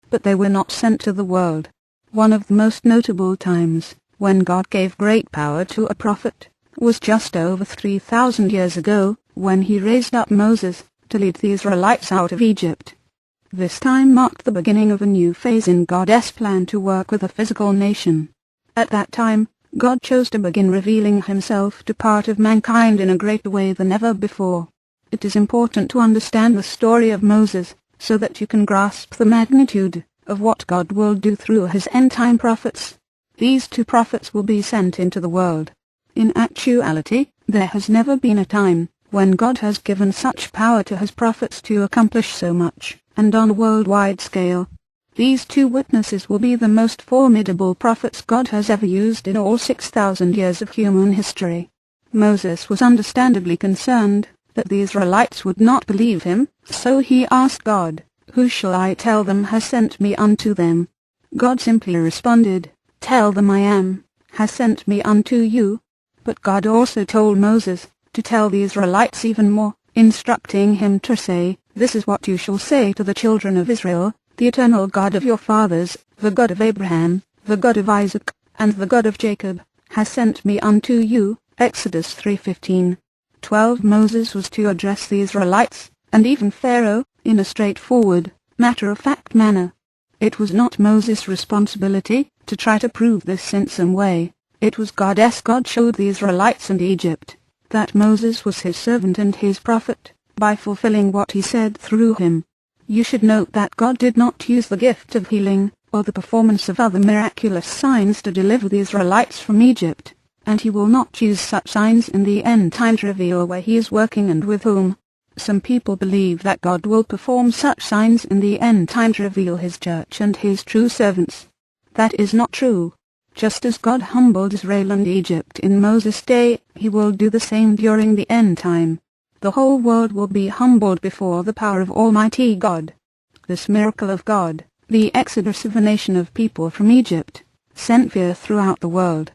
but they were not sent to the world. One of the most notable times when God gave great power to a prophet was just over 3,000 years ago, when he raised up Moses to lead the Israelites out of Egypt. This time marked the beginning of a new phase in God's plan to work with a physical nation. At that time, God chose to begin revealing himself to part of mankind in a greater way than ever before. It is important to understand the story of Moses, so that you can grasp the magnitude of what God will do through his end-time prophets. These 2 prophets will be sent into the world. In actuality, there has never been a time when God has given such power to his prophets to accomplish so much, and on a worldwide scale. These 2 witnesses will be the most formidable prophets God has ever used in all 6,000 years of human history. Moses was understandably concerned that the Israelites would not believe him, so he asked God, "Who shall I tell them has sent me unto them?" God simply responded, "Tell them I am, has sent me unto you." But God also told Moses to tell the Israelites even more, instructing him to say, "This is what you shall say to the children of Israel: the eternal God of your fathers, the God of Abraham, the God of Isaac, and the God of Jacob, has sent me unto you." Exodus 3:15. 12. Moses was to address the Israelites, and even Pharaoh, in a straightforward, matter-of-fact manner. It was not Moses' responsibility to try to prove this in some way. It was God's. God showed the Israelites and Egypt that Moses was his servant and his prophet, by fulfilling what he said through him. You should note that God did not use the gift of healing, or the performance of other miraculous signs to deliver the Israelites from Egypt, and he will not use such signs in the end time to reveal where he is working and with whom. Some people believe that God will perform such signs in the end time to reveal his church and his true servants. That is not true. Just as God humbled Israel and Egypt in Moses' day, he will do the same during the end time. The whole world will be humbled before the power of Almighty God. This miracle of God, the exodus of a nation of people from Egypt, sent fear throughout the world.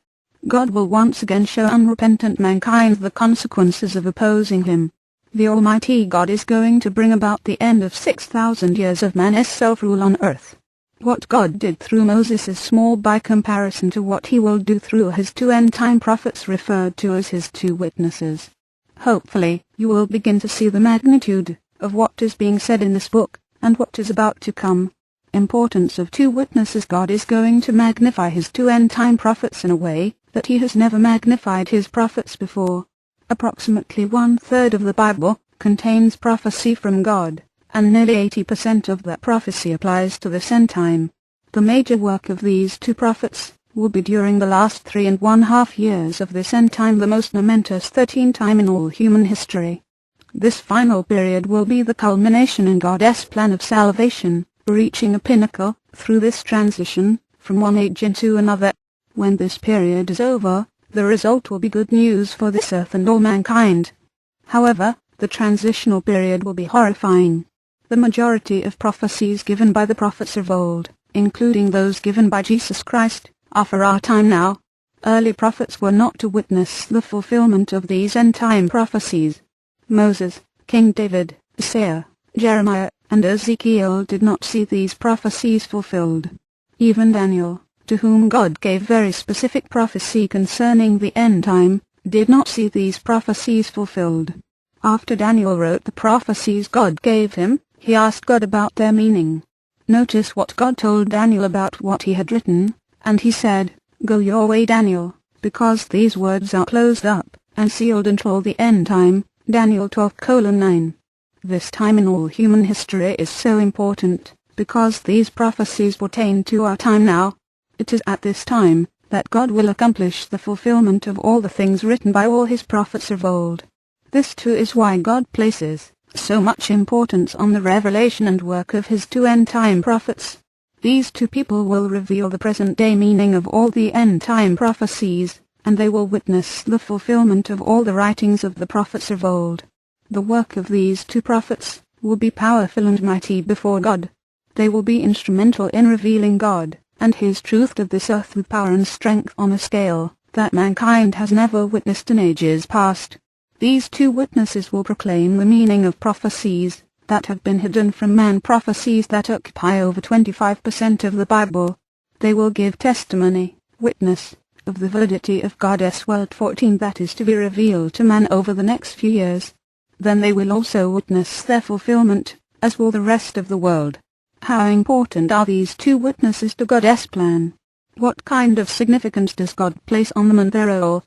God will once again show unrepentant mankind the consequences of opposing him. The Almighty God is going to bring about the end of 6,000 years of man's self-rule on earth. What God did through Moses is small by comparison to what he will do through his 2 end-time prophets referred to as his 2 witnesses. Hopefully, you will begin to see the magnitude of what is being said in this book, and what is about to come. Importance of 2 witnesses. God is going to magnify his 2 end-time prophets in a way that he has never magnified his prophets before. Approximately 1/3 of the Bible contains prophecy from God, and nearly 80% of that prophecy applies to this end time. The major work of these 2 prophets will be during the last 3.5 years of this end time, the most momentous 13 time in all human history. This final period will be the culmination in God's plan of salvation, reaching a pinnacle through this transition from one age into another. When this period is over, the result will be good news for this earth and all mankind. However, the transitional period will be horrifying. The majority of prophecies given by the prophets of old, including those given by Jesus Christ, are for our time now. Early prophets were not to witness the fulfillment of these end-time prophecies. Moses, King David, Isaiah, Jeremiah, and Ezekiel did not see these prophecies fulfilled. Even Daniel, to whom God gave very specific prophecy concerning the end time, did not see these prophecies fulfilled. After Daniel wrote the prophecies God gave him, he asked God about their meaning. Notice what God told Daniel about what he had written, and he said, "Go your way, Daniel, because these words are closed up and sealed until the end time." Daniel 12:9. This time in all human history is so important, because these prophecies pertain to our time now. It is at this time that God will accomplish the fulfillment of all the things written by all his prophets of old. This too is why God places so much importance on the revelation and work of his 2 end-time prophets. These 2 people will reveal the present-day meaning of all the end-time prophecies, and they will witness the fulfillment of all the writings of the prophets of old. The work of these 2 prophets will be powerful and mighty before God. They will be instrumental in revealing God and his truth to this earth with power and strength on a scale that mankind has never witnessed in ages past. These 2 witnesses will proclaim the meaning of prophecies, that have been hidden from man, prophecies that occupy over 25% of the Bible. They will give testimony, witness, of the validity of God's Word 14 that is to be revealed to man over the next few years. Then they will also witness their fulfillment, as will the rest of the world. How important are these two witnesses to God's plan? What kind of significance does God place on them and their role?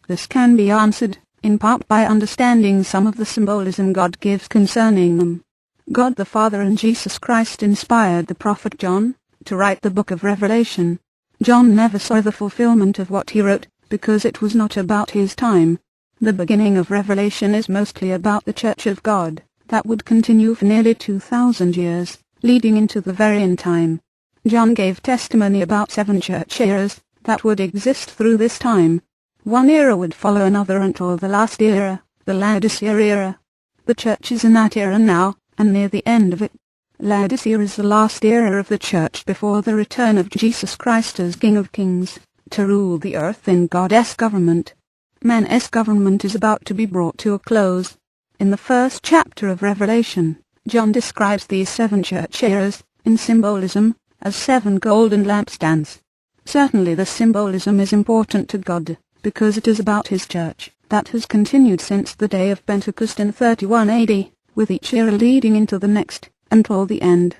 This can be answered, in part by understanding some of the symbolism God gives concerning them. God the Father and Jesus Christ inspired the prophet John to write the book of Revelation. John never saw the fulfillment of what he wrote, because it was not about his time. The beginning of Revelation is mostly about the Church of God, that would continue for nearly 2,000 years, leading into the very end time. John gave testimony about 7 church eras that would exist through this time. One era would follow another until the last era, the Laodicea era. The church is in that era now, and near the end of it. Laodicea is the last era of the church before the return of Jesus Christ as King of Kings, to rule the earth in God's government. Man's government is about to be brought to a close. In the first chapter of Revelation, John describes these 7 church eras, in symbolism, as 7 golden lampstands. Certainly the symbolism is important to God, because it is about his church, that has continued since the day of Pentecost in 31 AD, with each era leading into the next, until the end.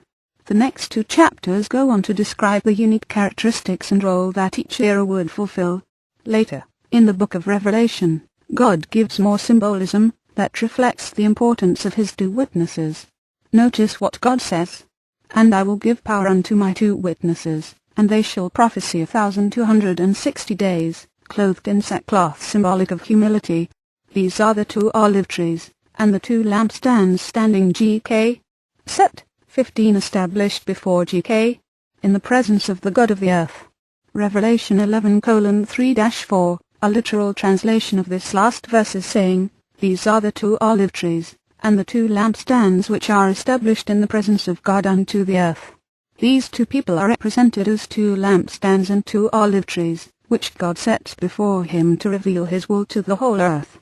The next 2 chapters go on to describe the unique characteristics and role that each era would fulfill. Later, in the book of Revelation, God gives more symbolism that reflects the importance of his 2 witnesses. Notice what God says. And I will give power unto my 2 witnesses, and they shall prophesy 1,260 days, clothed in sackcloth, symbolic of humility. These are the 2 olive trees, and the 2 lampstands standing GK. Set 15 established before GK, in the presence of the God of the earth. Revelation 11:3-4, a literal translation of this last verse is saying, These are the 2 olive trees, and the 2 lampstands which are established in the presence of God unto the earth. These 2 people are represented as 2 lampstands and 2 olive trees, which God sets before him to reveal his will to the whole earth.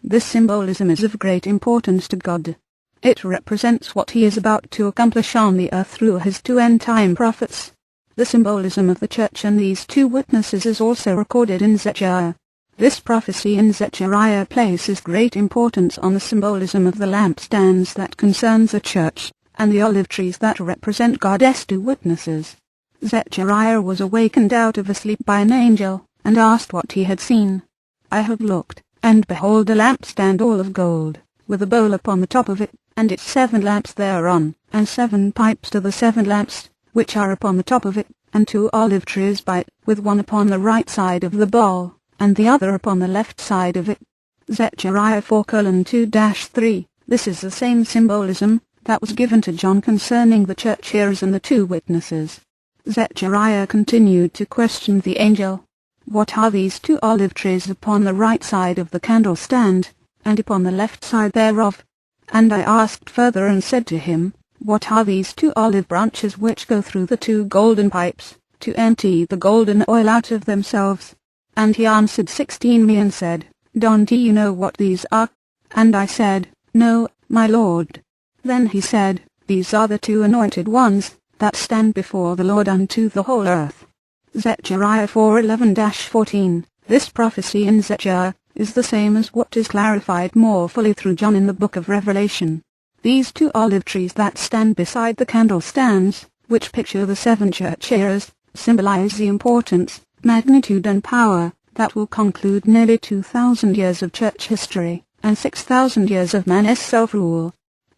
This symbolism is of great importance to God. It represents what he is about to accomplish on the earth through his 2 end-time prophets. The symbolism of the church and these 2 witnesses is also recorded in Zechariah. This prophecy in Zechariah places great importance on the symbolism of the lampstands that concerns the church, and the olive trees that represent God's 2 witnesses. Zechariah was awakened out of a sleep by an angel, and asked what he had seen. I have looked, and behold a lampstand all of gold, with a bowl upon the top of it, and its 7 lamps thereon, and 7 pipes to the 7 lamps, which are upon the top of it, and 2 olive trees by it, with one upon the right side of the bowl, and the other upon the left side of it. Zechariah 4:2-3. This is the same symbolism that was given to John concerning the church eras and the 2 witnesses. Zechariah continued to question the angel. What are these 2 olive trees upon the right side of the candlestand, and upon the left side thereof? And I asked further and said to him, What are these 2 olive branches which go through the 2 golden pipes, to empty the golden oil out of themselves? And he answered 16 me and said, Don't you know what these are? And I said, No, my Lord. Then he said, These are the 2 anointed ones, that stand before the Lord unto the whole earth. Zechariah 4:11-14. This prophecy in Zechariah is the same as what is clarified more fully through John in the book of Revelation. These 2 olive trees that stand beside the candlestands, which picture the 7 church eras, symbolize the importance, magnitude and power that will conclude nearly 2,000 years of church history, and 6,000 years of man's self-rule.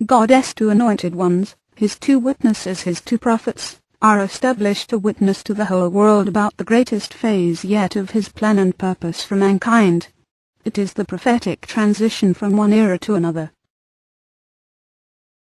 God's 2 anointed ones, his 2 witnesses, his 2 prophets, are established to witness to the whole world about the greatest phase yet of his plan and purpose for mankind. It is the prophetic transition from one era to another,